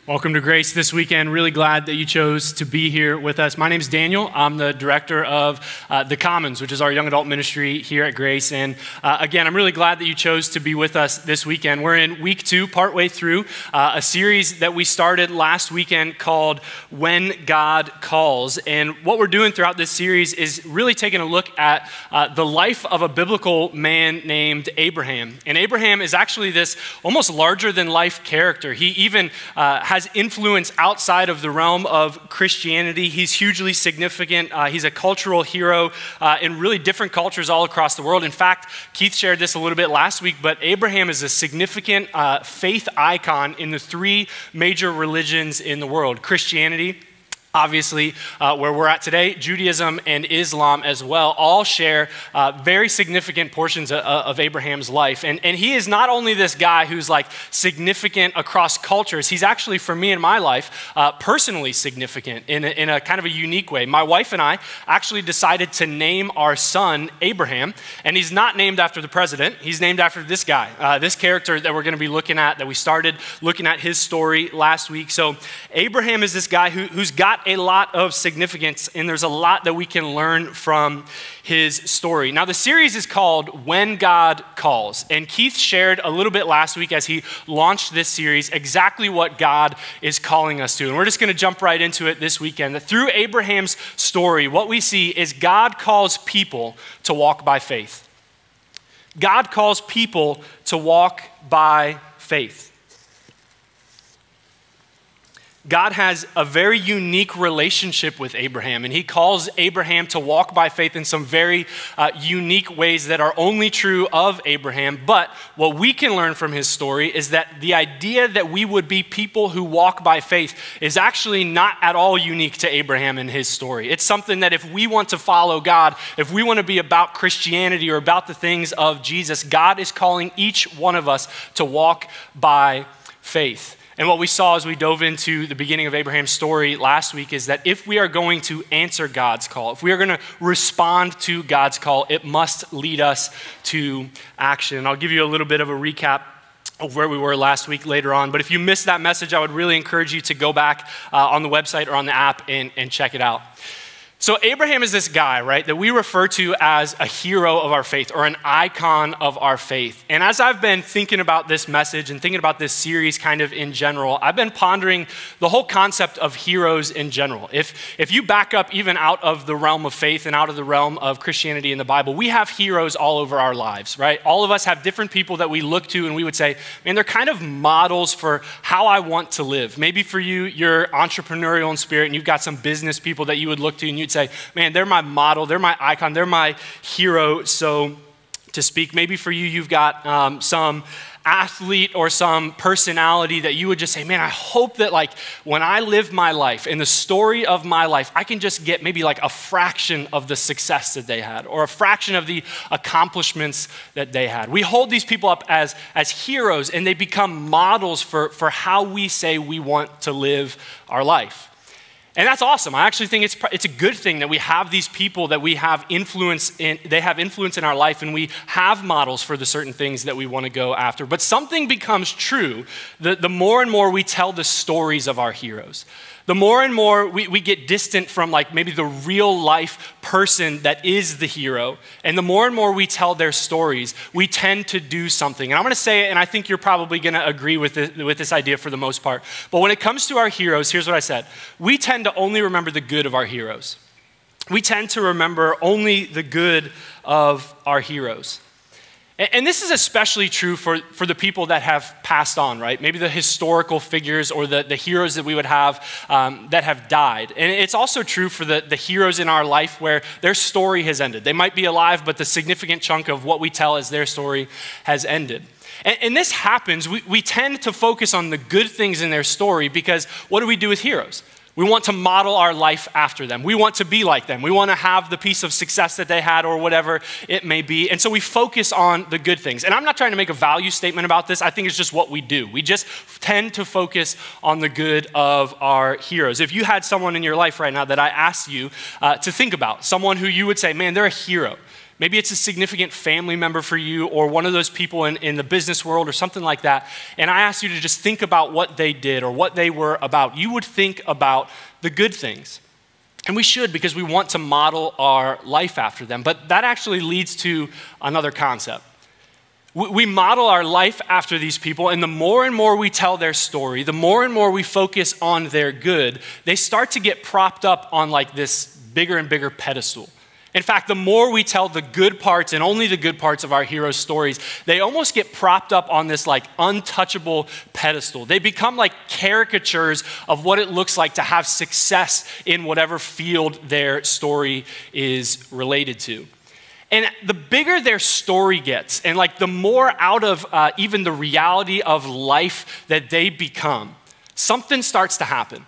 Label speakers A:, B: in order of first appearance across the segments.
A: Welcome to Grace this weekend. Really glad that you chose to be here with us. My name's Daniel. I'm the director of The Commons, which is our young adult ministry here at Grace. And again, I'm really glad that you chose to be with us this weekend. We're in week 2, partway through a series that we started last weekend called When God Calls. And what we're doing throughout this series is really taking a look at the life of a biblical man named Abraham. And Abraham is actually this almost larger than life character. He even has influence outside of the realm of Christianity. He's hugely significant. He's a cultural hero in really different cultures all across the world. In fact, Keith shared this a little bit last week, but Abraham is a significant faith icon in the 3 major religions in the world: Christianity, obviously, where we're at today, Judaism and Islam as well, all share very significant portions of Abraham's life. And he is not only this guy who's like significant across cultures, he's actually, for me in my life, personally significant in a kind of a unique way. My wife and I actually decided to name our son Abraham, and he's not named after the president. He's named after this guy, this character that we're going to be looking at, that we started looking at his story last week. So Abraham is this guy who's got a lot of significance, and there's a lot that we can learn from his story. Now, the series is called When God Calls, and Keith shared a little bit last week as he launched this series exactly what God is calling us to. And we're just going to jump right into it this weekend. That through Abraham's story, what we see is God calls people to walk by faith. God calls people to walk by faith. God has a very unique relationship with Abraham, and he calls Abraham to walk by faith in some very unique ways that are only true of Abraham. But what we can learn from his story is that the idea that we would be people who walk by faith is actually not at all unique to Abraham and his story. It's something that if we want to follow God, if we want to be about Christianity or about the things of Jesus, God is calling each one of us to walk by faith. And what we saw as we dove into the beginning of Abraham's story last week is that if we are going to answer God's call, if we are going to respond to God's call, it must lead us to action. And I'll give you a little bit of a recap of where we were last week later on. But if you missed that message, I would really encourage you to go back on the website or on the app and check it out. So Abraham is this guy, right, that we refer to as a hero of our faith or an icon of our faith. And as I've been thinking about this message and thinking about this series kind of in general, I've been pondering the whole concept of heroes in general. If you back up even out of the realm of faith and out of the realm of Christianity in the Bible, we have heroes all over our lives, right? All of us have different people that we look to and we would say, man, they're kind of models for how I want to live. Maybe for you, you're entrepreneurial in spirit and you've got some business people that you would look to and you'd say, man, they're my model, they're my icon, they're my hero, so to speak. Maybe for you, you've got some athlete or some personality that you would just say, man, I hope that like when I live my life, in the story of my life, I can just get maybe like a fraction of the success that they had or a fraction of the accomplishments that they had. We hold these people up as heroes, and they become models for how we say we want to live our life. And that's awesome. I actually think it's a good thing that we have these people that we have influence in, they have influence in our life, and we have models for the certain things that we want to go after. But something becomes true the more and more we tell the stories of our heroes. The more and more we get distant from like maybe the real life person that is the hero, and the more and more we tell their stories, we tend to do something. And I'm going to say it, and I think you're probably going to agree with this idea for the most part. But when it comes to our heroes, here's what I said. We tend to only remember the good of our heroes. We tend to remember only the good of our heroes. And this is especially true for the people that have passed on, right? Maybe the historical figures or the heroes that we would have that have died. And it's also true for the heroes in our life where their story has ended. They might be alive, but the significant chunk of what we tell as their story has ended. And this happens, we tend to focus on the good things in their story because what do we do with heroes? We want to model our life after them. We want to be like them. We want to have the piece of success that they had or whatever it may be. And so we focus on the good things. And I'm not trying to make a value statement about this. I think it's just what we do. We just tend to focus on the good of our heroes. If you had someone in your life right now that I asked you to think about, someone who you would say, man, they're a hero. Maybe it's a significant family member for you or one of those people in the business world or something like that. And I asked you to just think about what they did or what they were about. You would think about the good things. And we should, because we want to model our life after them. But that actually leads to another concept. We model our life after these people, and the more and more we tell their story, the more and more we focus on their good, they start to get propped up on like this bigger and bigger pedestal. In fact, the more we tell the good parts and only the good parts of our heroes' stories, they almost get propped up on this like untouchable pedestal. They become like caricatures of what it looks like to have success in whatever field their story is related to. And the bigger their story gets, and like the more out of even the reality of life that they become, something starts to happen.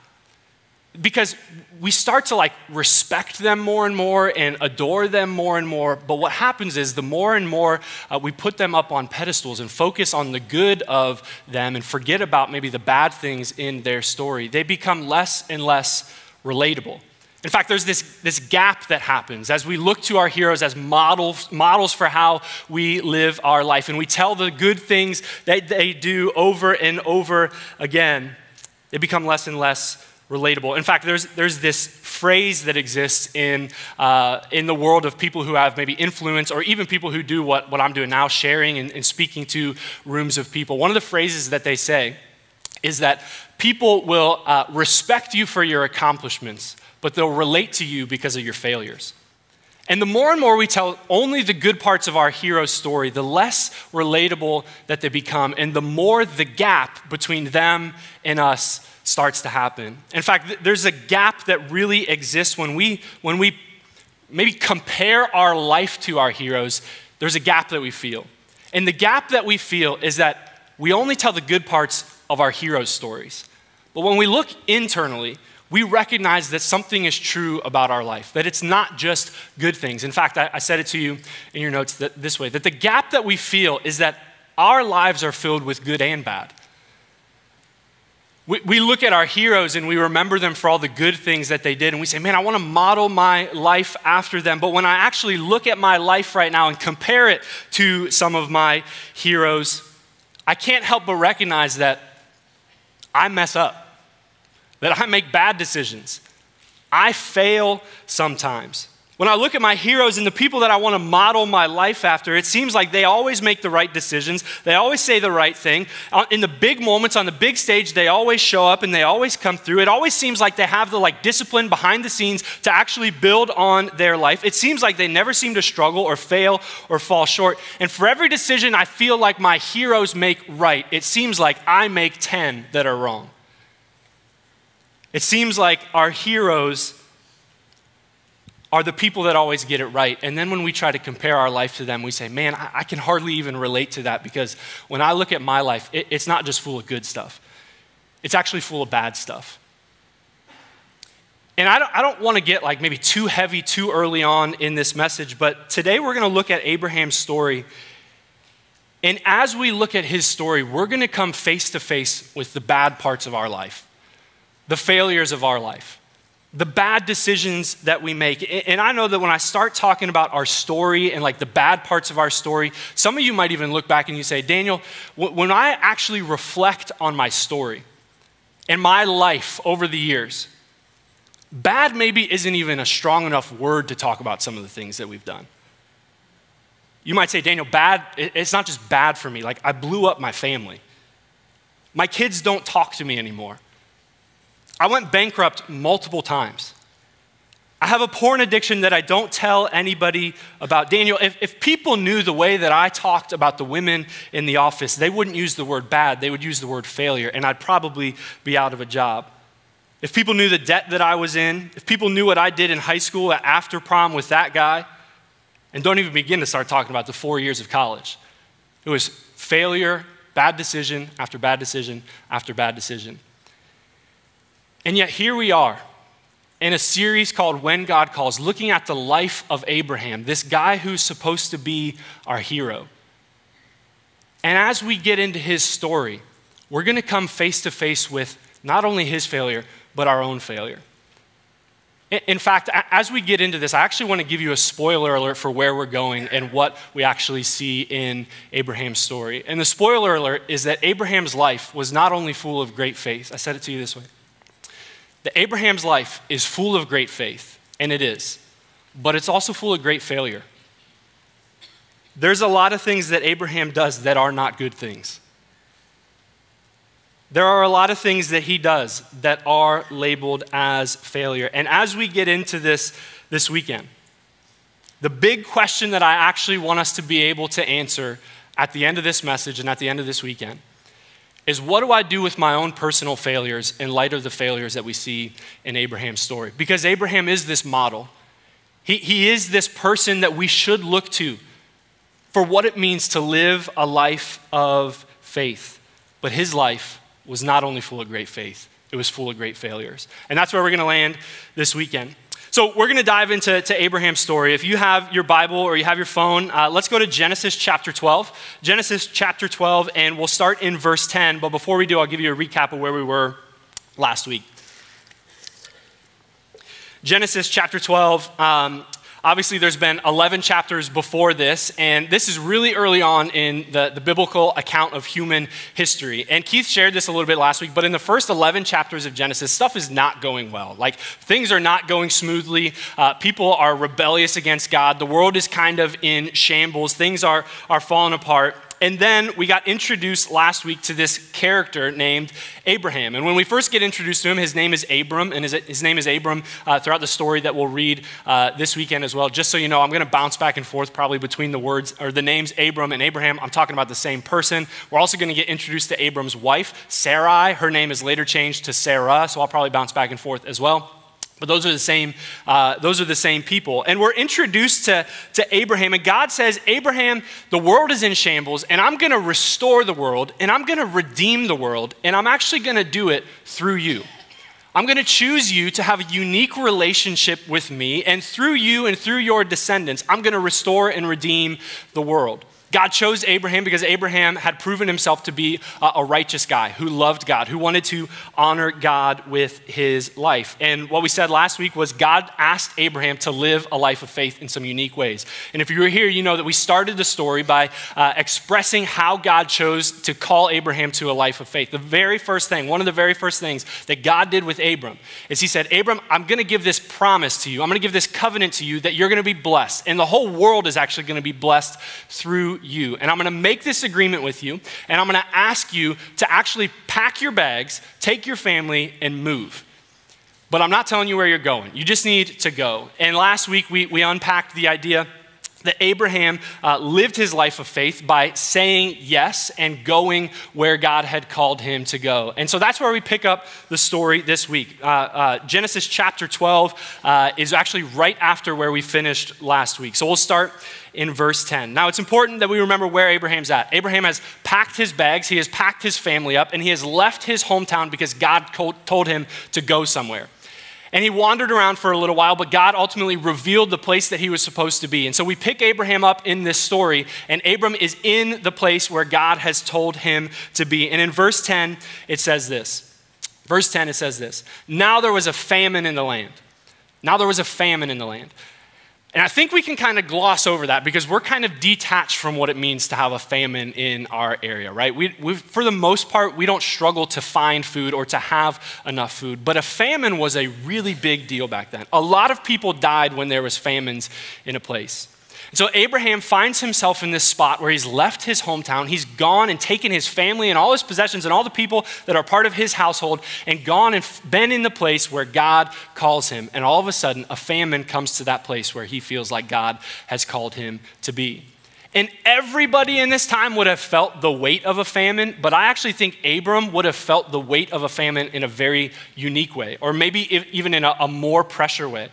A: Because we start to like respect them more and more and adore them more and more. But what happens is the more and more we put them up on pedestals and focus on the good of them and forget about maybe the bad things in their story, they become less and less relatable. In fact, there's this gap that happens as we look to our heroes as models for how we live our life. And we tell the good things that they do over and over again. They become less and less relatable. In fact, there's this phrase that exists in the world of people who have maybe influence or even people who do what I'm doing now, sharing and speaking to rooms of people. One of the phrases that they say is that people will respect you for your accomplishments, but they'll relate to you because of your failures. And the more and more we tell only the good parts of our hero's story, the less relatable that they become, and the more the gap between them and us starts to happen. In fact, there's a gap that really exists when we maybe compare our life to our heroes. There's a gap that we feel. And the gap that we feel is that we only tell the good parts of our heroes' stories. But when we look internally, we recognize that something is true about our life, that it's not just good things. In fact, I said it to you in your notes this way, that the gap that we feel is that our lives are filled with good and bad. We look at our heroes and we remember them for all the good things that they did, and we say, man, I want to model my life after them. But when I actually look at my life right now and compare it to some of my heroes, I can't help but recognize that I mess up, that I make bad decisions. I fail sometimes. When I look at my heroes and the people that I want to model my life after, it seems like they always make the right decisions. They always say the right thing. In the big moments, on the big stage, they always show up and they always come through. It always seems like they have the discipline behind the scenes to actually build on their life. It seems like they never seem to struggle or fail or fall short. And for every decision I feel like my heroes make right, it seems like I make 10 that are wrong. It seems like our heroes are the people that always get it right. And then when we try to compare our life to them, we say, man, I can hardly even relate to that, because when I look at my life, it's not just full of good stuff. It's actually full of bad stuff. And I don't want to get maybe too heavy too early on in this message, but today we're going to look at Abraham's story. And as we look at his story, we're going to come face to face with the bad parts of our life, the failures of our life, the bad decisions that we make. And I know that when I start talking about our story and the bad parts of our story, some of you might even look back and you say, Daniel, when I actually reflect on my story and my life over the years, bad maybe isn't even a strong enough word to talk about some of the things that we've done. You might say, Daniel, bad, it's not just bad for me. I blew up my family. My kids don't talk to me anymore. I went bankrupt multiple times. I have a porn addiction that I don't tell anybody about. Daniel, if people knew the way that I talked about the women in the office, they wouldn't use the word bad, they would use the word failure, and I'd probably be out of a job. If people knew the debt that I was in, if people knew what I did in high school after prom with that guy, and don't even begin to start talking about the 4 years of college, it was failure, bad decision after bad decision after bad decision. And yet here we are in a series called When God Calls, looking at the life of Abraham, this guy who's supposed to be our hero. And as we get into his story, we're going to come face to face with not only his failure, but our own failure. In fact, as we get into this, I actually want to give you a spoiler alert for where we're going and what we actually see in Abraham's story. And the spoiler alert is that Abraham's life was not only full of great faith. I said it to you this way. That Abraham's life is full of great faith, and it is, but it's also full of great failure. There's a lot of things that Abraham does that are not good things. There are a lot of things that he does that are labeled as failure. And as we get into this weekend, the big question that I actually want us to be able to answer at the end of this message and at the end of this weekend is, what do I do with my own personal failures in light of the failures that we see in Abraham's story? Because Abraham is this model. He is this person that we should look to for what it means to live a life of faith. But his life was not only full of great faith, it was full of great failures. And that's where we're gonna land this weekend. So we're gonna dive into Abraham's story. If you have your Bible or you have your phone, let's go to Genesis chapter 12. Genesis chapter 12, and we'll start in verse 10. But before we do, I'll give you a recap of where we were last week. Genesis chapter 12, obviously, there's been 11 chapters before this, and this is really early on in the biblical account of human history. And Keith shared this a little bit last week, but in the first 11 chapters of Genesis, stuff is not going well. Like, things are not going smoothly. People are rebellious against God. The world is kind of in shambles. Things are falling apart. And then we got introduced last week to this character named Abraham. And when we first get introduced to him, his name is Abram, and his name is Abram throughout the story that we'll read this weekend as well. Just so you know, I'm going to bounce back and forth probably between the words or the names Abram and Abraham. I'm talking about the same person. We're also going to get introduced to Abram's wife, Sarai. Her name is later changed to Sarah, so I'll probably bounce back and forth as well. But those are the same people. And we're introduced to Abraham, and God says, Abraham, the world is in shambles, and I'm gonna restore the world, and I'm gonna redeem the world, and I'm actually gonna do it through you. I'm gonna choose you to have a unique relationship with me, and through you and through your descendants, I'm gonna restore and redeem the world. God chose Abraham because Abraham had proven himself to be a righteous guy who loved God, who wanted to honor God with his life. And what we said last week was God asked Abraham to live a life of faith in some unique ways. And if you were here, you know that we started the story by expressing how God chose to call Abraham to a life of faith. The very first thing, one of the very first things that God did with Abram is he said, Abram, I'm gonna give this promise to you. I'm gonna give this covenant to you that you're gonna be blessed. And the whole world is actually gonna be blessed through you. And I'm gonna make this agreement with you, and I'm gonna ask you to actually pack your bags, take your family, and move. But I'm not telling you where you're going. You just need to go. And last week, we unpacked the idea that Abraham lived his life of faith by saying yes and going where God had called him to go. And so that's where we pick up the story this week. Genesis chapter 12 is actually right after where we finished last week. So we'll start in verse 10. Now, it's important that we remember where Abraham's at. Abraham has packed his bags, he has packed his family up, and he has left his hometown because God told him to go somewhere. And he wandered around for a little while, but God ultimately revealed the place that he was supposed to be. And so we pick Abraham up in this story, and Abram is in the place where God has told him to be. And in verse 10, it says this. Verse 10, it says this. Now there was a famine in the land. Now there was a famine in the land. And I think we can kind of gloss over that because we're kind of detached from what it means to have a famine in our area, right? For the most part, we don't struggle to find food or to have enough food. But a famine was a really big deal back then. A lot of people died when there was famines in a place. So Abraham finds himself in this spot where he's left his hometown. He's gone and taken his family and all his possessions and all the people that are part of his household and gone and been in the place where God calls him. And all of a sudden, a famine comes to that place where he feels like God has called him to be. And everybody in this time would have felt the weight of a famine, but I actually think Abram would have felt the weight of a famine in a very unique way, or maybe even in a more pressure way.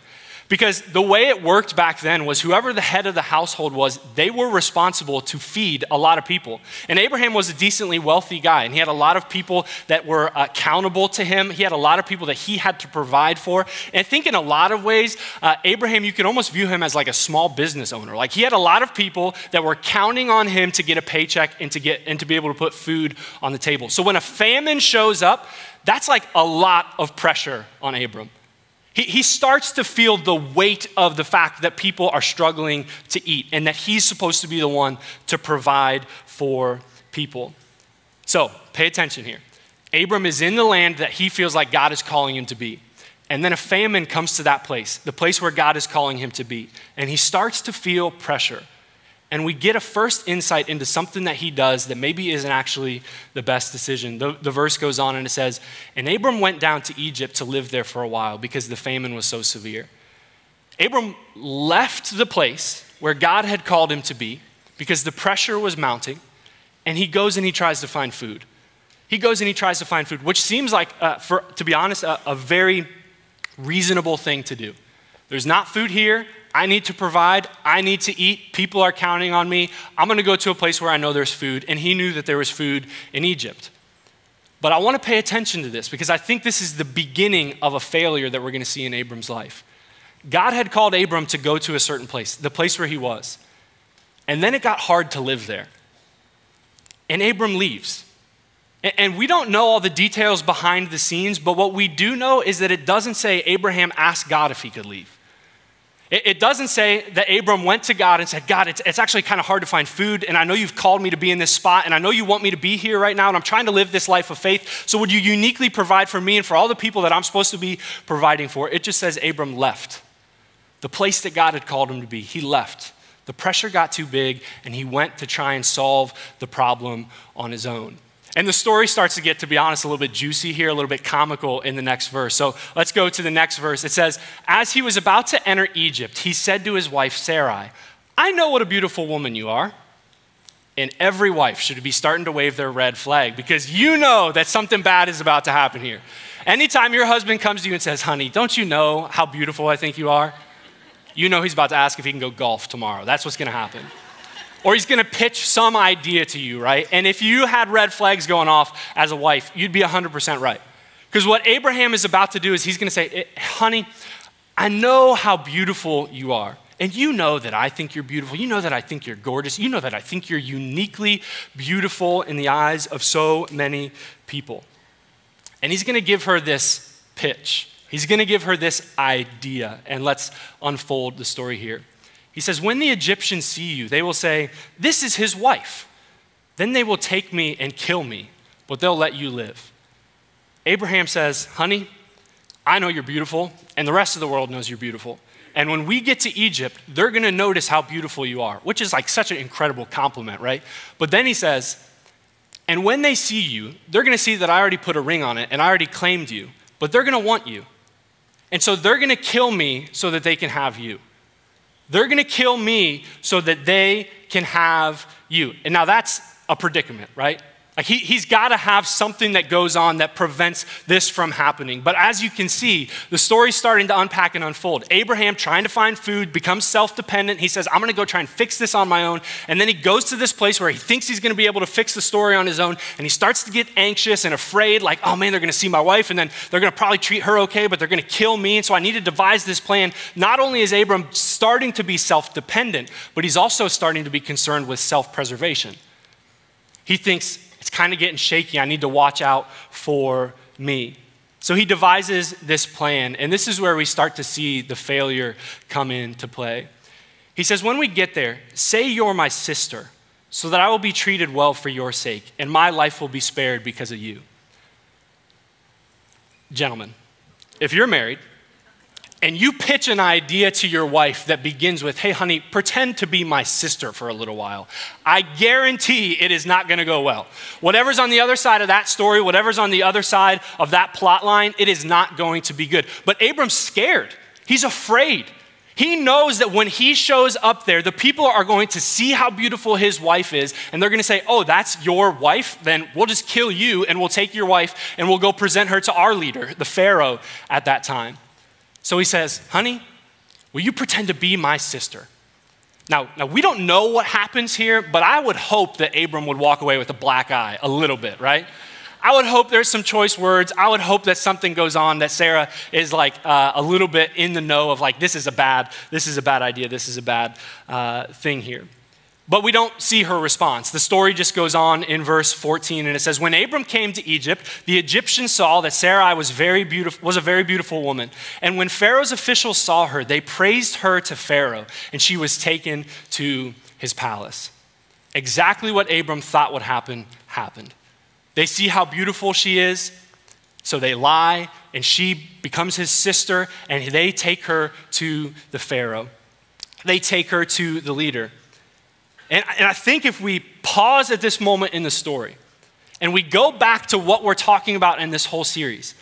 A: Because the way it worked back then was whoever the head of the household was, they were responsible to feed a lot of people. And Abraham was a decently wealthy guy, and he had a lot of people that were accountable to him. He had a lot of people that he had to provide for. And I think in a lot of ways, Abraham, you could almost view him as like a small business owner. Like he had a lot of people that were counting on him to get a paycheck and to be able to put food on the table. So when a famine shows up, that's like a lot of pressure on Abram. He starts to feel the weight of the fact that people are struggling to eat and that he's supposed to be the one to provide for people. So pay attention here. Abram is in the land that he feels like God is calling him to be. And then a famine comes to that place, the place where God is calling him to be. And he starts to feel pressure. And we get a first insight into something that he does that maybe isn't actually the best decision. The verse goes on and it says, and Abram went down to Egypt to live there for a while because the famine was so severe. Abram left the place where God had called him to be because the pressure was mounting, and he goes and he tries to find food. He goes and he tries to find food, which seems like, to be honest, a very reasonable thing to do. There's not food here. I need to provide. I need to eat. People are counting on me. I'm going to go to a place where I know there's food. And he knew that there was food in Egypt. But I want to pay attention to this because I think this is the beginning of a failure that we're going to see in Abram's life. God had called Abram to go to a certain place, the place where he was. And then it got hard to live there. And Abram leaves. And we don't know all the details behind the scenes, but what we do know is that it doesn't say Abraham asked God if he could leave. It doesn't say that Abram went to God and said, God, it's actually kind of hard to find food, and I know you've called me to be in this spot, and I know you want me to be here right now, and I'm trying to live this life of faith, so would you uniquely provide for me and for all the people that I'm supposed to be providing for? It just says Abram left. The place that God had called him to be, he left. The pressure got too big, and he went to try and solve the problem on his own. And the story starts to get, to be honest, a little bit juicy here, a little bit comical in the next verse. So let's go to the next verse. It says, as he was about to enter Egypt, he said to his wife, Sarai, I know what a beautiful woman you are. And every wife should be starting to wave their red flag because you know that something bad is about to happen here. Anytime your husband comes to you and says, honey, don't you know how beautiful I think you are? You know he's about to ask if he can go golf tomorrow. That's what's going to happen. Or he's going to pitch some idea to you, right? And if you had red flags going off as a wife, you'd be 100% right. Because what Abraham is about to do is he's going to say, honey, I know how beautiful you are. And you know that I think you're beautiful. You know that I think you're gorgeous. You know that I think you're uniquely beautiful in the eyes of so many people. And he's going to give her this pitch. He's going to give her this idea. And let's unfold the story here. He says, when the Egyptians see you, they will say, this is his wife. Then they will take me and kill me, but they'll let you live. Abraham says, honey, I know you're beautiful, and the rest of the world knows you're beautiful. And when we get to Egypt, they're going to notice how beautiful you are, which is like such an incredible compliment, right? But then he says, and when they see you, they're going to see that I already put a ring on it, and I already claimed you, but they're going to want you. And so they're going to kill me so that they can have you. They're going to kill me so that they can have you. And now that's a predicament, right? Like he's got to have something that goes on that prevents this from happening. But as you can see, the story's starting to unpack and unfold. Abraham trying to find food, becomes self-dependent. He says, I'm going to go try and fix this on my own. And then he goes to this place where he thinks he's going to be able to fix the story on his own. And he starts to get anxious and afraid, like, oh man, they're going to see my wife and then they're going to probably treat her okay, but they're going to kill me. And so I need to devise this plan. Not only is Abram starting to be self-dependent, but he's also starting to be concerned with self-preservation. He thinks, it's kind of getting shaky. I need to watch out for me. So he devises this plan, and this is where we start to see the failure come into play. He says, when we get there, say you're my sister, so that I will be treated well for your sake, and my life will be spared because of you. Gentlemen, if you're married, and you pitch an idea to your wife that begins with, hey, honey, pretend to be my sister for a little while, I guarantee it is not going to go well. Whatever's on the other side of that story, whatever's on the other side of that plot line, it is not going to be good. But Abram's scared. He's afraid. He knows that when he shows up there, the people are going to see how beautiful his wife is, and they're going to say, oh, that's your wife? Then we'll just kill you, and we'll take your wife, and we'll go present her to our leader, the Pharaoh, at that time. So he says, honey, will you pretend to be my sister? Now, we don't know what happens here, but I would hope that Abram would walk away with a black eye a little bit, right? I would hope there's some choice words. I would hope that something goes on that Sarah is like a little bit in the know of like, this is a bad idea. This is a bad thing here. But we don't see her response. The story just goes on in verse 14, and it says, when Abram came to Egypt, the Egyptians saw that Sarai was a very beautiful woman. And when Pharaoh's officials saw her, they praised her to Pharaoh, and she was taken to his palace. Exactly what Abram thought would happen, happened. They see how beautiful she is, so they lie, and she becomes his sister, and they take her to the Pharaoh. They take her to the leader. And I think if we pause at this moment in the story and we go back to what we're talking about in this whole series,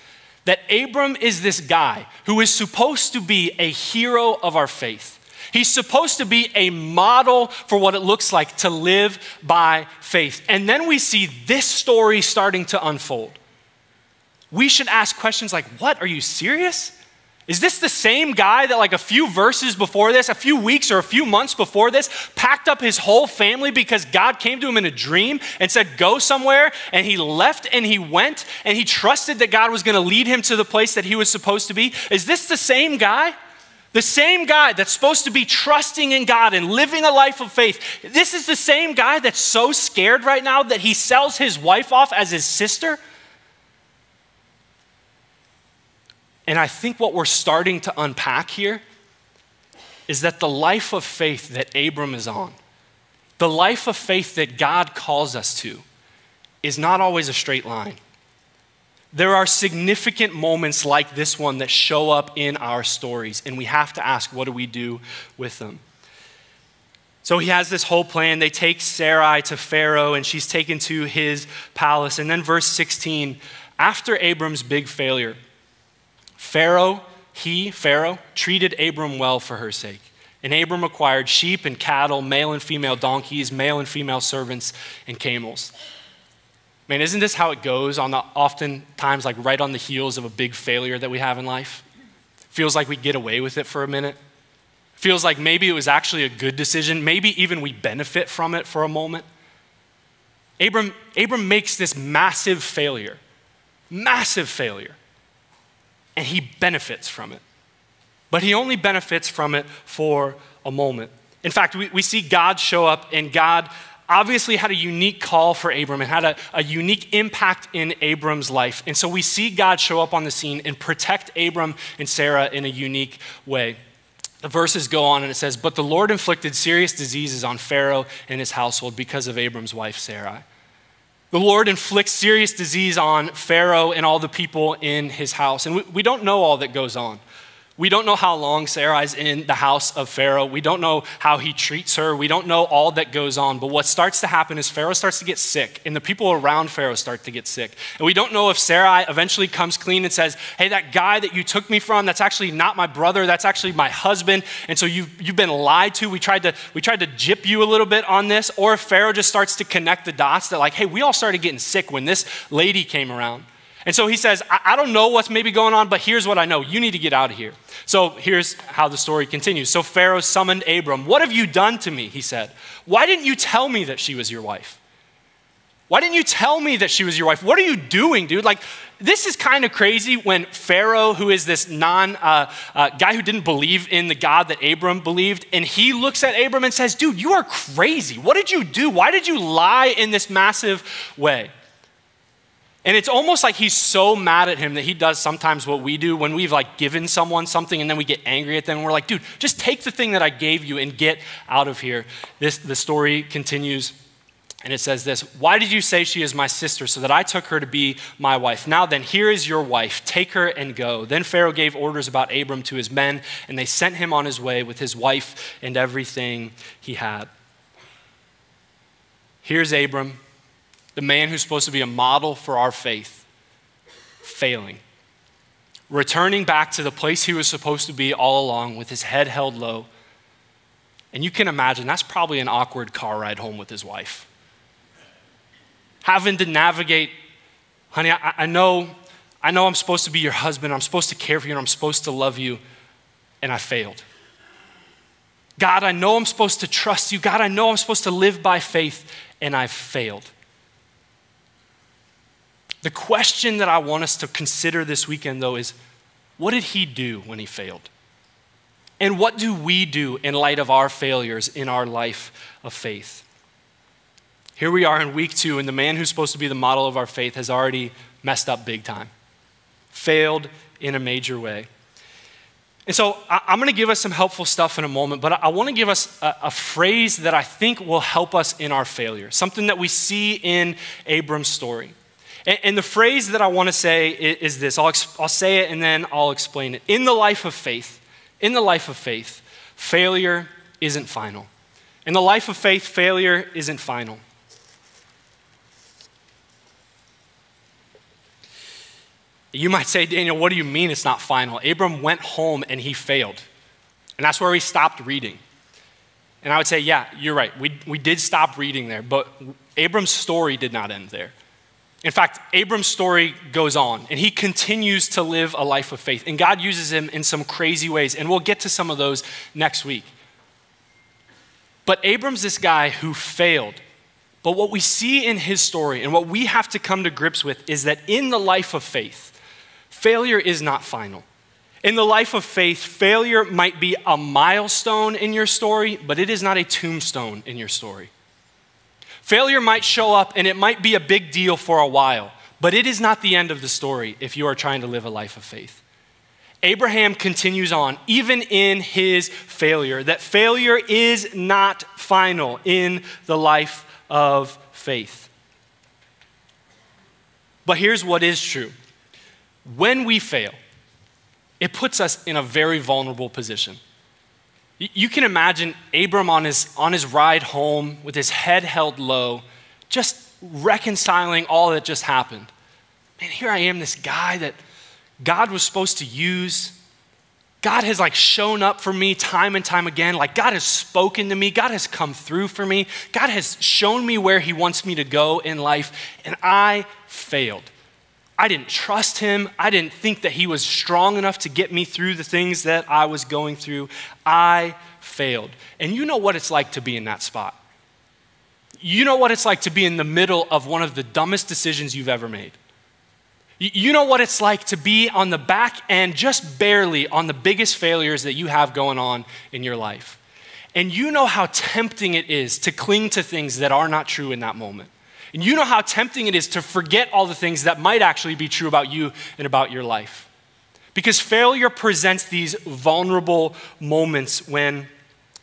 A: that Abram is this guy who is supposed to be a hero of our faith. He's supposed to be a model for what it looks like to live by faith. And then we see this story starting to unfold. We should ask questions like, what, are you serious? Is this the same guy that like a few verses before this, a few weeks or a few months before this, packed up his whole family because God came to him in a dream and said, go somewhere, and he left and he went and he trusted that God was going to lead him to the place that he was supposed to be? Is this the same guy? The same guy that's supposed to be trusting in God and living a life of faith. This is the same guy that's so scared right now that he sells his wife off as his sister? And I think what we're starting to unpack here is that the life of faith that Abram is on, the life of faith that God calls us to, is not always a straight line. There are significant moments like this one that show up in our stories, and we have to ask, what do we do with them? So he has this whole plan. They take Sarai to Pharaoh, and she's taken to his palace. And then verse 16, after Abram's big failure, Pharaoh treated Abram well for her sake. And Abram acquired sheep and cattle, male and female donkeys, male and female servants, and camels. Man, isn't this how it goes oftentimes like right on the heels of a big failure that we have in life? Feels like we get away with it for a minute. Feels like maybe it was actually a good decision. Maybe even we benefit from it for a moment. Abram makes this massive failure. And he benefits from it. But he only benefits from it for a moment. In fact, we see God show up, and God obviously had a unique call for Abram and had a unique impact in Abram's life. And so we see God show up on the scene and protect Abram and Sarah in a unique way. The verses go on and it says, but the Lord inflicted serious diseases on Pharaoh and his household because of Abram's wife, Sarai. The Lord inflicts serious disease on Pharaoh and all the people in his house. And we don't know all that goes on. We don't know how long Sarai's in the house of Pharaoh. We don't know how he treats her. We don't know all that goes on. But what starts to happen is Pharaoh starts to get sick, and the people around Pharaoh start to get sick. And we don't know if Sarai eventually comes clean and says, hey, that guy that you took me from, that's actually not my brother, that's actually my husband. And so you've been lied to. We tried to gyp you a little bit on this. Or if Pharaoh just starts to connect the dots that like, hey, we all started getting sick when this lady came around. And so he says, I don't know what's maybe going on, but here's what I know. You need to get out of here. So here's how the story continues. So Pharaoh summoned Abram. What have you done to me? He said. Why didn't you tell me that she was your wife? Why didn't you tell me that she was your wife? What are you doing, dude? Like, this is kind of crazy when Pharaoh, who is this guy who didn't believe in the God that Abram believed, and he looks at Abram and says, dude, you are crazy. What did you do? Why did you lie in this massive way? And it's almost like he's so mad at him that he does sometimes what we do when we've like given someone something and then we get angry at them. And we're like, dude, just take the thing that I gave you and get out of here. The story continues and it says this, why did you say she is my sister so that I took her to be my wife? Now then, here is your wife. Take her and go. Then Pharaoh gave orders about Abram to his men, and they sent him on his way with his wife and everything he had. Here's Abram, the man who's supposed to be a model for our faith, failing. Returning back to the place he was supposed to be all along with his head held low. And you can imagine that's probably an awkward car ride home with his wife. Having to navigate, honey, I know I'm supposed to be your husband, I'm supposed to care for you, and I'm supposed to love you, and I failed. God, I know I'm supposed to trust you. God, I know I'm supposed to live by faith, and I've failed. The question that I want us to consider this weekend, though, is what did he do when he failed? And what do we do in light of our failures in our life of faith? Here we are in week 2, and the man who's supposed to be the model of our faith has already messed up big time, failed in a major way. And so I'm going to give us some helpful stuff in a moment, but I want to give us a phrase that I think will help us in our failure, something that we see in Abram's story. And the phrase that I want to say is this. I'll say it and then I'll explain it. In the life of faith, failure isn't final. In the life of faith, failure isn't final. You might say, Daniel, what do you mean it's not final? Abram went home and he failed. And that's where he stopped reading. And I would say, yeah, you're right. We did stop reading there, but Abram's story did not end there. In fact, Abram's story goes on, and he continues to live a life of faith. And God uses him in some crazy ways, and we'll get to some of those next week. But Abram's this guy who failed. But what we see in his story and what we have to come to grips with is that in the life of faith, failure is not final. In the life of faith, failure might be a milestone in your story, but it is not a tombstone in your story. Failure might show up and it might be a big deal for a while, but it is not the end of the story if you are trying to live a life of faith. Abraham continues on, even in his failure, that failure is not final in the life of faith. But here's what is true. When we fail, it puts us in a very vulnerable position. You can imagine Abram on his ride home with his head held low, just reconciling all that just happened. Man, here I am, this guy that God was supposed to use. God has shown up for me time and time again. God has spoken to me. God has come through for me. God has shown me where he wants me to go in life, and I failed. I didn't trust him. I didn't think that he was strong enough to get me through the things that I was going through. I failed. And you know what it's like to be in that spot. You know what it's like to be in the middle of one of the dumbest decisions you've ever made. You know what it's like to be on the back end, just barely on the biggest failures that you have going on in your life. And you know how tempting it is to cling to things that are not true in that moment. And you know how tempting it is to forget all the things that might actually be true about you and about your life. Because failure presents these vulnerable moments when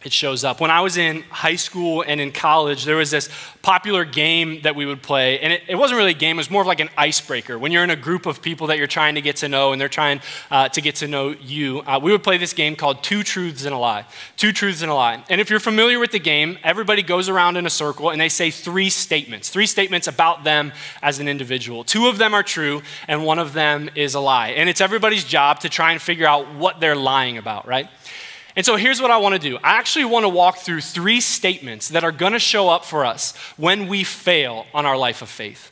A: it shows up. When I was in high school and in college, there was this popular game that we would play. And it wasn't really a game, it was more of like an icebreaker. When you're in a group of people that you're trying to get to know and they're trying to get to know you, we would play this game called Two Truths and a Lie. Two Truths and a Lie. And if you're familiar with the game, everybody goes around in a circle and they say three statements about them as an individual. Two of them are true and one of them is a lie. And it's everybody's job to try and figure out what they're lying about, right? And so here's what I want to do. I actually want to walk through three statements that are going to show up for us when we fail on our life of faith.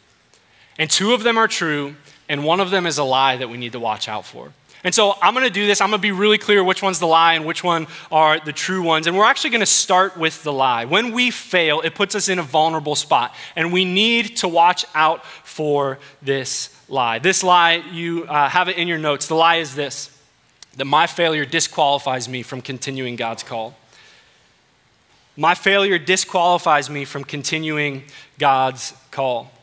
A: And two of them are true, and one of them is a lie that we need to watch out for. And so I'm going to do this. I'm going to be really clear which one's the lie and which one are the true ones. And we're actually going to start with the lie. When we fail, it puts us in a vulnerable spot, and we need to watch out for this lie. This lie, you have it in your notes. The lie is this: that my failure disqualifies me from continuing God's call. My failure disqualifies me from continuing God's call.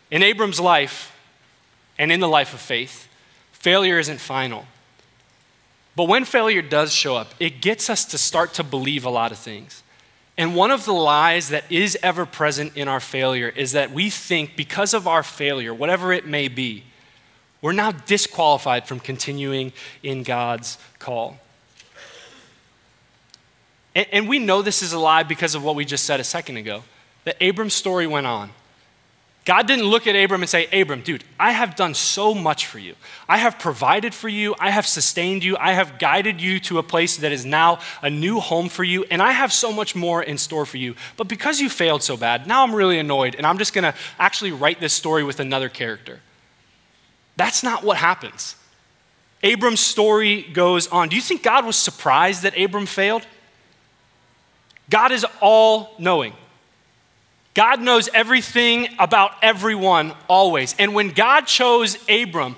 A: In Abram's life and in the life of faith, failure isn't final. But when failure does show up, it gets us to start to believe a lot of things. And one of the lies that is ever present in our failure is that we think because of our failure, whatever it may be, we're now disqualified from continuing in God's call. And we know this is a lie because of what we just said a second ago, that Abram's story went on. God didn't look at Abram and say, Abram, dude, I have done so much for you. I have provided for you. I have sustained you. I have guided you to a place that is now a new home for you. And I have so much more in store for you. But because you failed so bad, now I'm really annoyed. And I'm just going to actually write this story with another character. That's not what happens. Abram's story goes on. Do you think God was surprised that Abram failed? God is all knowing. God knows everything about everyone always. And when God chose Abram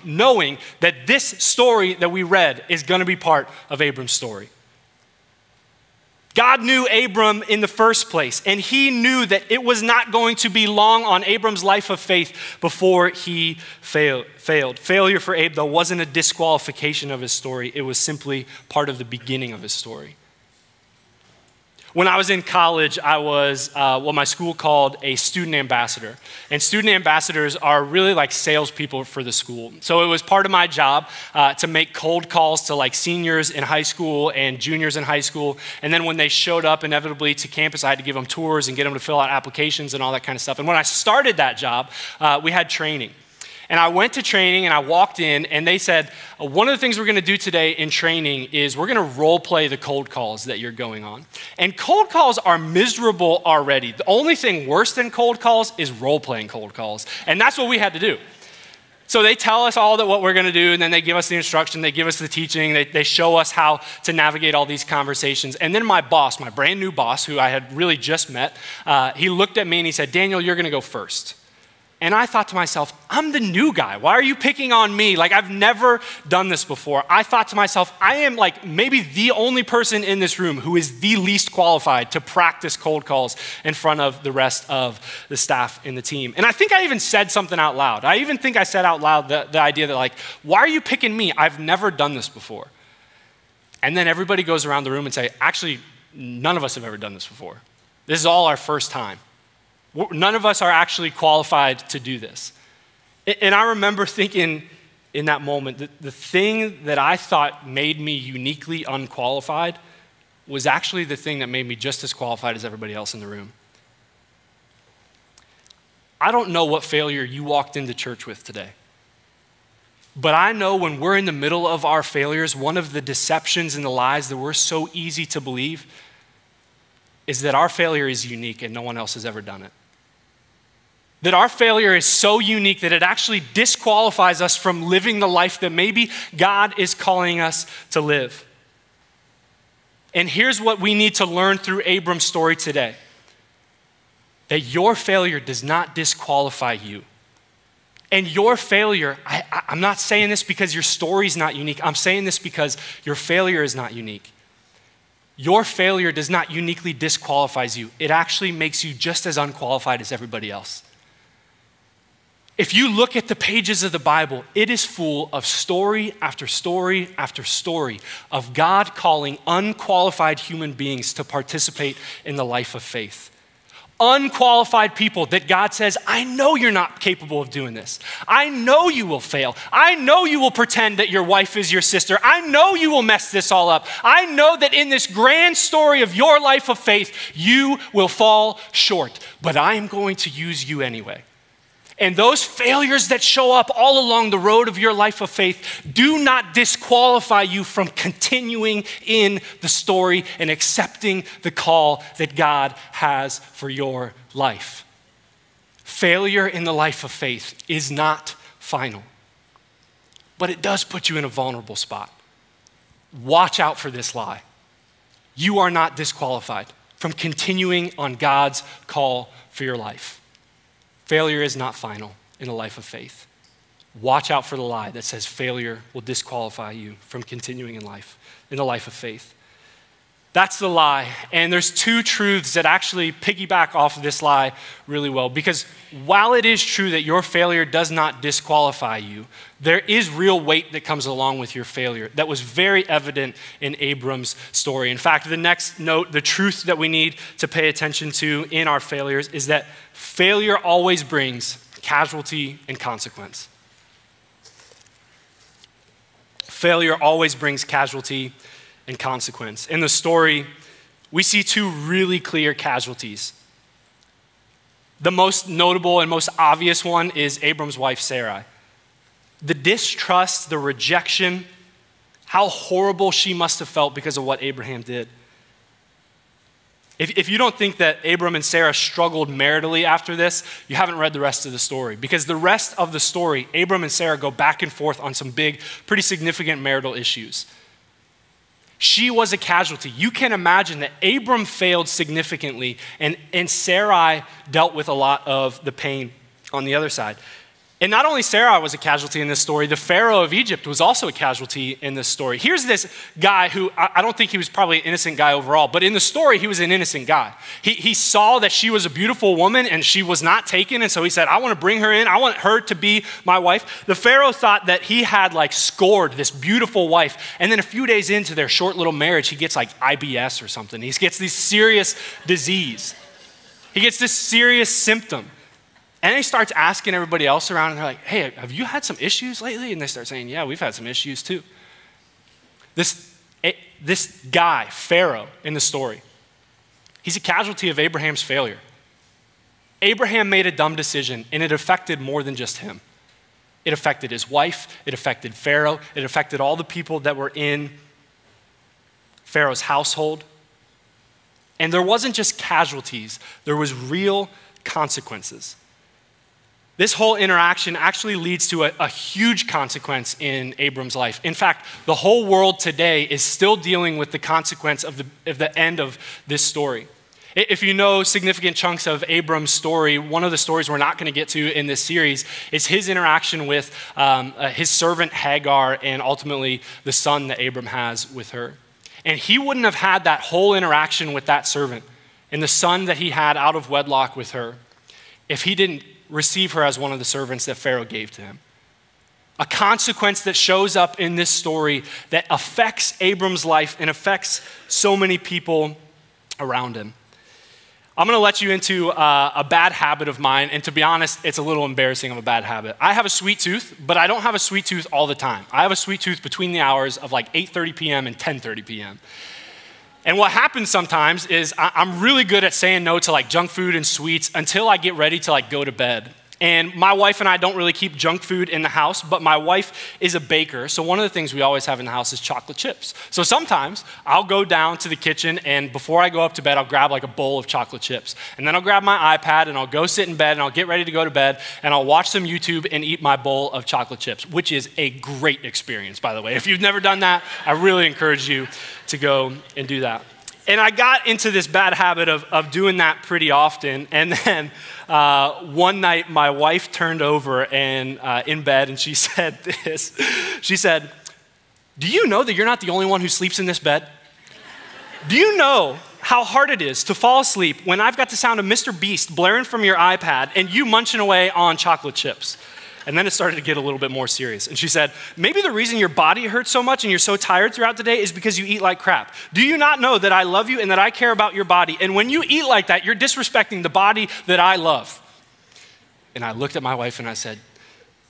A: knowing that this story that we read is going to be part of Abram's story. God knew Abram in the first place, and he knew that it was not going to be long on Abram's life of faith before he failed. Failure for Abe, though, wasn't a disqualification of his story. It was simply part of the beginning of his story. When I was in college, I was what my school called a student ambassador. And student ambassadors are really like salespeople for the school. So it was part of my job to make cold calls to like seniors in high school and juniors in high school. And then when they showed up inevitably to campus, I had to give them tours and get them to fill out applications and all that kind of stuff. And when I started that job, we had training. And I went to training and I walked in and they said, one of the things we're gonna do today in training is we're gonna role play the cold calls that you're going on. And cold calls are miserable already. The only thing worse than cold calls is role playing cold calls. And that's what we had to do. So they tell us all that what we're gonna do, and then they give us the instruction, they give us the teaching, they show us how to navigate all these conversations. And then my boss, my brand new boss, who I had really just met, he looked at me and he said, Daniel, you're gonna go first. And I thought to myself, I'm the new guy. Why are you picking on me? Like, I've never done this before. I thought to myself, I am like maybe the only person in this room who is the least qualified to practice cold calls in front of the rest of the staff and the team. And I think I even said something out loud. I even think I said out loud the idea that like, why are you picking me? I've never done this before. And then everybody goes around the room and say, actually, none of us have ever done this before. This is all our first time. None of us are actually qualified to do this. And I remember thinking in that moment that the thing that I thought made me uniquely unqualified was actually the thing that made me just as qualified as everybody else in the room. I don't know what failure you walked into church with today. But I know when we're in the middle of our failures, one of the deceptions and the lies that we're so easy to believe is that our failure is unique and no one else has ever done it. That our failure is so unique that it actually disqualifies us from living the life that maybe God is calling us to live. And here's what we need to learn through Abram's story today. That your failure does not disqualify you. And your failure, I'm not saying this because your story's not unique. I'm saying this because your failure is not unique. Your failure does not uniquely disqualify you. It actually makes you just as unqualified as everybody else. If you look at the pages of the Bible, it is full of story after story after story of God calling unqualified human beings to participate in the life of faith. Unqualified people that God says, I know you're not capable of doing this. I know you will fail. I know you will pretend that your wife is your sister. I know you will mess this all up. I know that in this grand story of your life of faith, you will fall short, but I am going to use you anyway. And those failures that show up all along the road of your life of faith do not disqualify you from continuing in the story and accepting the call that God has for your life. Failure in the life of faith is not final, but it does put you in a vulnerable spot. Watch out for this lie. You are not disqualified from continuing on God's call for your life. Failure is not final in a life of faith. Watch out for the lie that says failure will disqualify you from continuing in the life of faith. That's the lie. And there's two truths that actually piggyback off of this lie really well. Because while it is true that your failure does not disqualify you, there is real weight that comes along with your failure. That was very evident in Abram's story. In fact, the next note, the truth that we need to pay attention to in our failures is that failure always brings casualty and consequence. Failure always brings casualty and consequence. In the story, we see two really clear casualties. The most notable and most obvious one is Abram's wife, Sarai. The distrust, the rejection, how horrible she must have felt because of what Abraham did. If you don't think that Abram and Sarah struggled maritally after this, you haven't read the rest of the story. Because the rest of the story, Abram and Sarah go back and forth on some big, pretty significant marital issues. She was a casualty. You can imagine that Abram failed significantly, and Sarai dealt with a lot of the pain on the other side. And not only Sarai was a casualty in this story, the Pharaoh of Egypt was also a casualty in this story. Here's this guy who, I don't think he was probably an innocent guy overall, but in the story, he was an innocent guy. He saw that she was a beautiful woman and she was not taken, and so he said, I want to bring her in. I want her to be my wife. The Pharaoh thought that he had like scored this beautiful wife, and then a few days into their short little marriage, he gets like IBS or something. He gets this serious disease. He gets this serious symptom. And then he starts asking everybody else around, and they're like, hey, have you had some issues lately? And they start saying, yeah, we've had some issues too. This guy, Pharaoh, in the story, he's a casualty of Abraham's failure. Abraham made a dumb decision, and it affected more than just him. It affected his wife, it affected Pharaoh, it affected all the people that were in Pharaoh's household. And there wasn't just casualties, there was real consequences. This whole interaction actually leads to a huge consequence in Abram's life. In fact, the whole world today is still dealing with the consequence of the end of this story. If you know significant chunks of Abram's story, one of the stories we're not going to get to in this series is his interaction with his servant Hagar and ultimately the son that Abram has with her. And he wouldn't have had that whole interaction with that servant and the son that he had out of wedlock with her if he didn't receive her as one of the servants that Pharaoh gave to him. A consequence that shows up in this story that affects Abram's life and affects so many people around him. I'm going to let you into a bad habit of mine, and to be honest, it's a little embarrassing of a bad habit. I have a sweet tooth, but I don't have a sweet tooth all the time. I have a sweet tooth between the hours of like 8:30 p.m. and 10:30 p.m. And what happens sometimes is I'm really good at saying no to like junk food and sweets until I get ready to like go to bed. And my wife and I don't really keep junk food in the house, but my wife is a baker. So one of the things we always have in the house is chocolate chips. So sometimes I'll go down to the kitchen, and before I go up to bed, I'll grab like a bowl of chocolate chips. And then I'll grab my iPad and I'll go sit in bed and I'll get ready to go to bed and I'll watch some YouTube and eat my bowl of chocolate chips, which is a great experience, by the way. If you've never done that, I really encourage you to go and do that. And I got into this bad habit of doing that pretty often. And then one night, my wife turned over and in bed, and she said this. She said, do you know that you're not the only one who sleeps in this bed? Do you know how hard it is to fall asleep when I've got the sound of Mr. Beast blaring from your iPad and you munching away on chocolate chips? And then it started to get a little bit more serious. And she said, maybe the reason your body hurts so much and you're so tired throughout the day is because you eat like crap. Do you not know that I love you and that I care about your body? And when you eat like that, you're disrespecting the body that I love. And I looked at my wife and I said,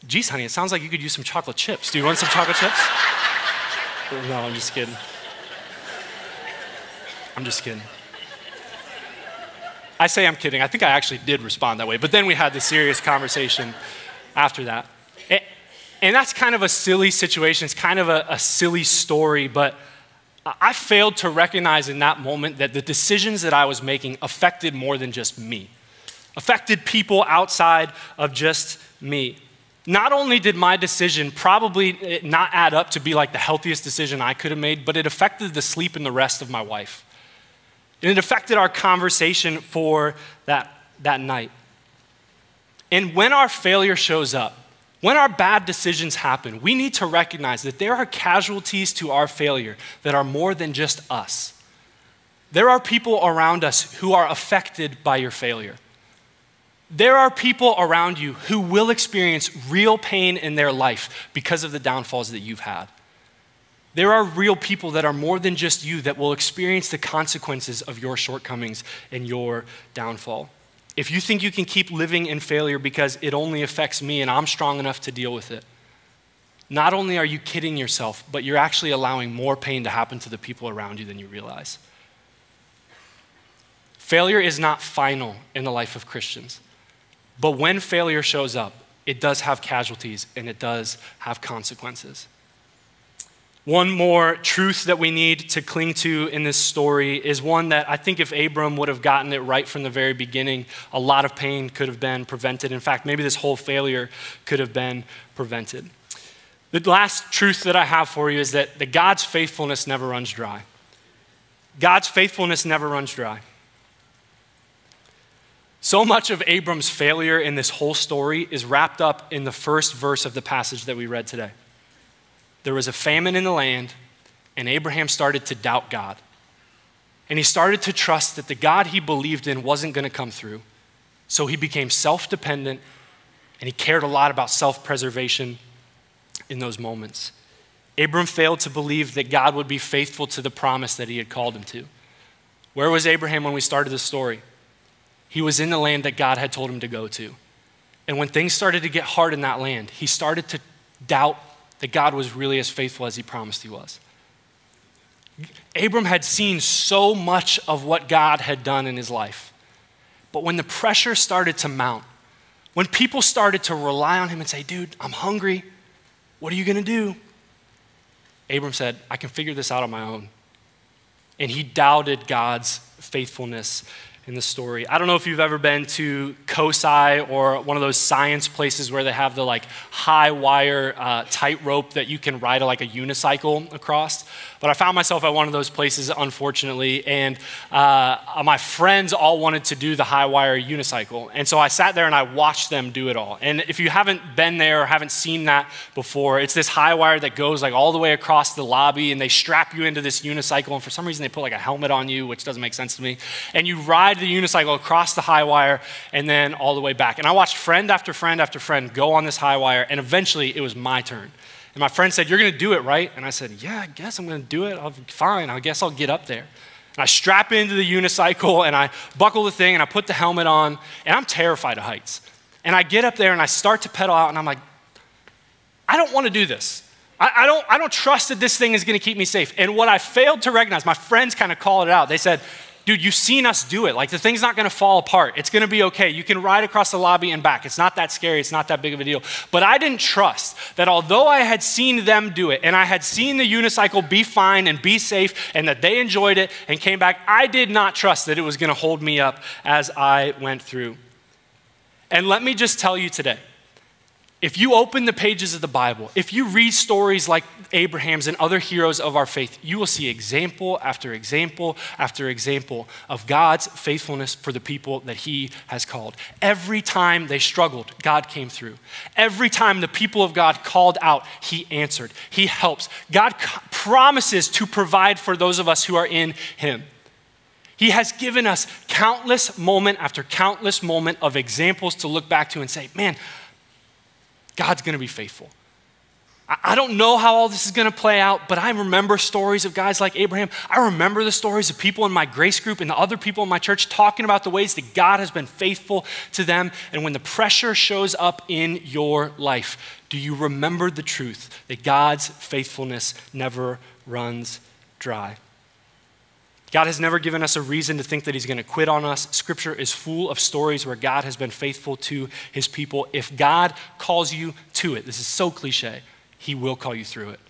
A: geez, honey, it sounds like you could use some chocolate chips. Do you want some chocolate chips? No, I'm just kidding. I'm just kidding. I say I'm kidding. I think I actually did respond that way. But then we had this serious conversation after that. And that's kind of a silly situation. It's kind of a silly story, but I failed to recognize in that moment that the decisions that I was making affected more than just me, affected people outside of just me. Not only did my decision probably not add up to be like the healthiest decision I could have made, but it affected the sleep and the rest of my wife. And it affected our conversation for that night. And when our failure shows up, when our bad decisions happen, we need to recognize that there are casualties to our failure that are more than just us. There are people around us who are affected by your failure. There are people around you who will experience real pain in their life because of the downfalls that you've had. There are real people that are more than just you that will experience the consequences of your shortcomings and your downfall. If you think you can keep living in failure because it only affects me and I'm strong enough to deal with it, not only are you kidding yourself, but you're actually allowing more pain to happen to the people around you than you realize. Failure is not final in the life of Christians, but when failure shows up, it does have casualties and it does have consequences. One more truth that we need to cling to in this story is one that I think if Abram would have gotten it right from the very beginning, a lot of pain could have been prevented. In fact, maybe this whole failure could have been prevented. The last truth that I have for you is that God's faithfulness never runs dry. God's faithfulness never runs dry. So much of Abram's failure in this whole story is wrapped up in the first verse of the passage that we read today. There was a famine in the land, and Abraham started to doubt God. And he started to trust that the God he believed in wasn't going to come through. So he became self-dependent, and he cared a lot about self-preservation in those moments. Abram failed to believe that God would be faithful to the promise that he had called him to. Where was Abraham when we started the story? He was in the land that God had told him to go to. And when things started to get hard in that land, he started to doubt that God was really as faithful as he promised he was. Abram had seen so much of what God had done in his life. But when the pressure started to mount, when people started to rely on him and say, dude, I'm hungry, what are you gonna do? Abram said, I can figure this out on my own. And he doubted God's faithfulness in the story. I don't know if you've ever been to COSI or one of those science places where they have the like high wire tightrope that you can ride like a unicycle across. But I found myself at one of those places, unfortunately, and my friends all wanted to do the high wire unicycle. And so I sat there and I watched them do it all. And if you haven't been there or haven't seen that before, it's this high wire that goes like all the way across the lobby, and they strap you into this unicycle, and for some reason they put like a helmet on you, which doesn't make sense to me. And you ride the unicycle across the high wire and then all the way back. And I watched friend after friend after friend go on this high wire, and eventually it was my turn. And my friend said, you're gonna do it, right? And I said, yeah, I guess I'm gonna do it. Fine, I guess I'll get up there. And I strap into the unicycle and I buckle the thing and I put the helmet on, and I'm terrified of heights. And I get up there and I start to pedal out, and I'm like, I don't wanna do this. I don't trust that this thing is gonna keep me safe. And what I failed to recognize, my friends kind of called it out. They said, dude, you've seen us do it. Like, the thing's not gonna fall apart. It's gonna be okay. You can ride across the lobby and back. It's not that scary. It's not that big of a deal. But I didn't trust that although I had seen them do it, and I had seen the unicycle be fine and be safe, and that they enjoyed it and came back, I did not trust that it was gonna hold me up as I went through. And let me just tell you today, if you open the pages of the Bible, if you read stories like Abraham's and other heroes of our faith, you will see example after example after example of God's faithfulness for the people that he has called. Every time they struggled, God came through. Every time the people of God called out, he answered. He helps. God promises to provide for those of us who are in him. He has given us countless moment after countless moment of examples to look back to and say, man, God's gonna be faithful. I don't know how all this is gonna play out, but I remember stories of guys like Abraham. I remember the stories of people in my grace group and the other people in my church talking about the ways that God has been faithful to them. And when the pressure shows up in your life, do you remember the truth that God's faithfulness never runs dry? God has never given us a reason to think that he's gonna quit on us. Scripture is full of stories where God has been faithful to his people. If God calls you to it, this is so cliche, he will call you through it.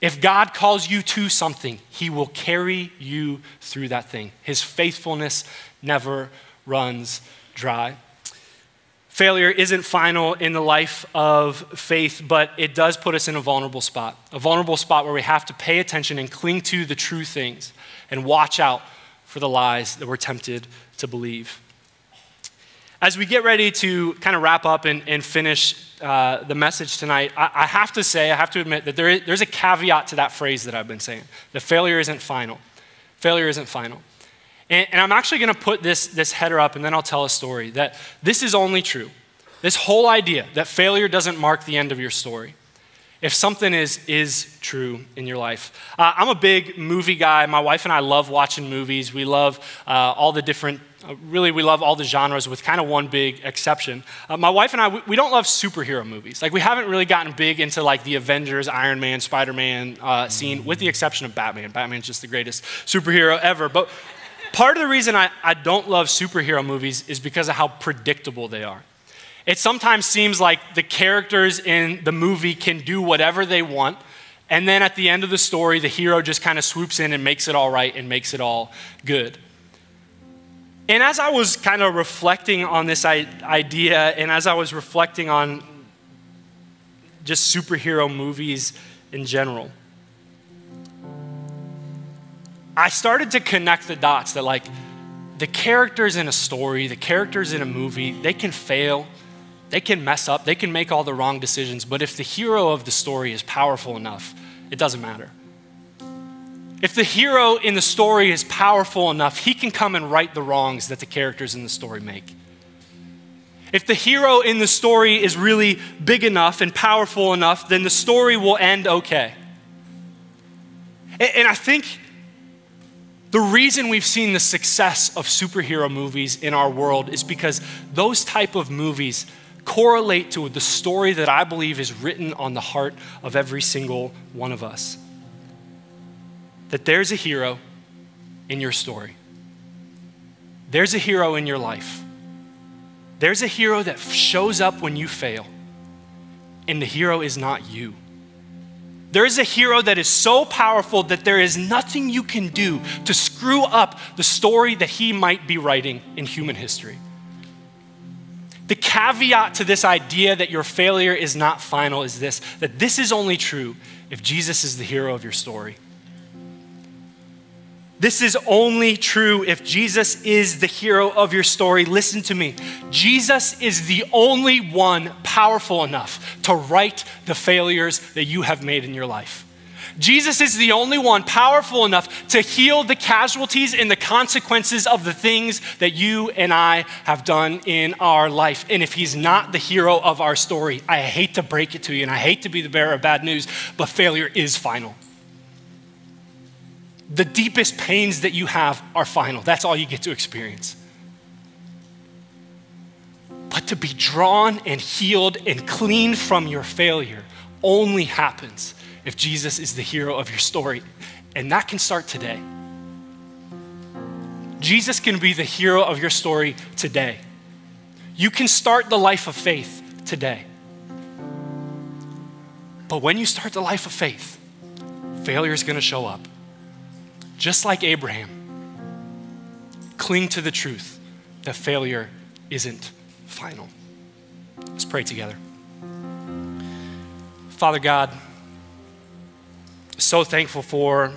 A: If God calls you to something, he will carry you through that thing. His faithfulness never runs dry. Failure isn't final in the life of faith, but it does put us in a vulnerable spot where we have to pay attention and cling to the true things and watch out for the lies that we're tempted to believe. As we get ready to kind of wrap up and finish the message tonight, I have to admit that there's a caveat to that phrase that I've been saying, that failure isn't final. Failure isn't final. And I'm actually gonna put this header up, and then I'll tell a story, that this is only true. This whole idea that failure doesn't mark the end of your story. If something is true in your life. I'm a big movie guy. My wife and I love watching movies. We love all the different, we love all the genres with kind of one big exception. My wife and I, we don't love superhero movies. Like, we haven't really gotten big into like the Avengers, Iron Man, Spider-Man scene, with the exception of Batman. Batman's just the greatest superhero ever. But part of the reason I don't love superhero movies is because of how predictable they are. It sometimes seems like the characters in the movie can do whatever they want, and then at the end of the story, the hero just kind of swoops in and makes it all right and makes it all good. And as I was kind of reflecting on this idea, and as I was reflecting on just superhero movies in general, I started to connect the dots that like the characters in a story, the characters in a movie, they can fail, they can mess up, they can make all the wrong decisions, but if the hero of the story is powerful enough, it doesn't matter. If the hero in the story is powerful enough, he can come and right the wrongs that the characters in the story make. If the hero in the story is really big enough and powerful enough, then the story will end okay. And I think the reason we've seen the success of superhero movies in our world is because those type of movies correlate to the story that I believe is written on the heart of every single one of us. That there's a hero in your story. There's a hero in your life. There's a hero that shows up when you fail, and the hero is not you. There is a hero that is so powerful that there is nothing you can do to screw up the story that he might be writing in human history. The caveat to this idea that your failure is not final is this, that this is only true if Jesus is the hero of your story. This is only true if Jesus is the hero of your story. Listen to me. Jesus is the only one powerful enough to right the failures that you have made in your life. Jesus is the only one powerful enough to heal the casualties and the consequences of the things that you and I have done in our life. And if he's not the hero of our story, I hate to break it to you, and I hate to be the bearer of bad news, but failure is final. The deepest pains that you have are final. That's all you get to experience. But to be drawn and healed and cleaned from your failure only happens if Jesus is the hero of your story. And that can start today. Jesus can be the hero of your story today. You can start the life of faith today. But when you start the life of faith, failure is going to show up. Just like Abraham, cling to the truth that failure isn't final. Let's pray together. Father God, so thankful for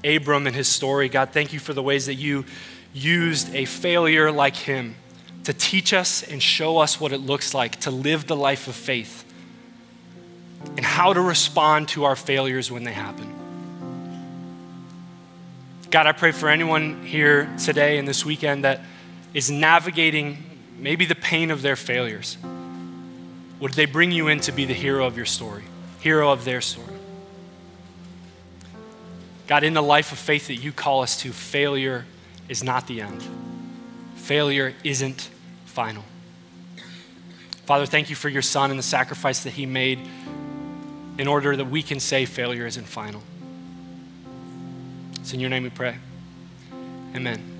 A: Abram and his story. God, thank you for the ways that you used a failure like him to teach us and show us what it looks like to live the life of faith and how to respond to our failures when they happen. God, I pray for anyone here today and this weekend that is navigating maybe the pain of their failures. Would they bring you in to be the hero of your story, hero of their story? God, in the life of faith that you call us to, failure is not the end. Failure isn't final. Father, thank you for your son and the sacrifice that he made in order that we can say failure isn't final. It's in your name we pray. Amen.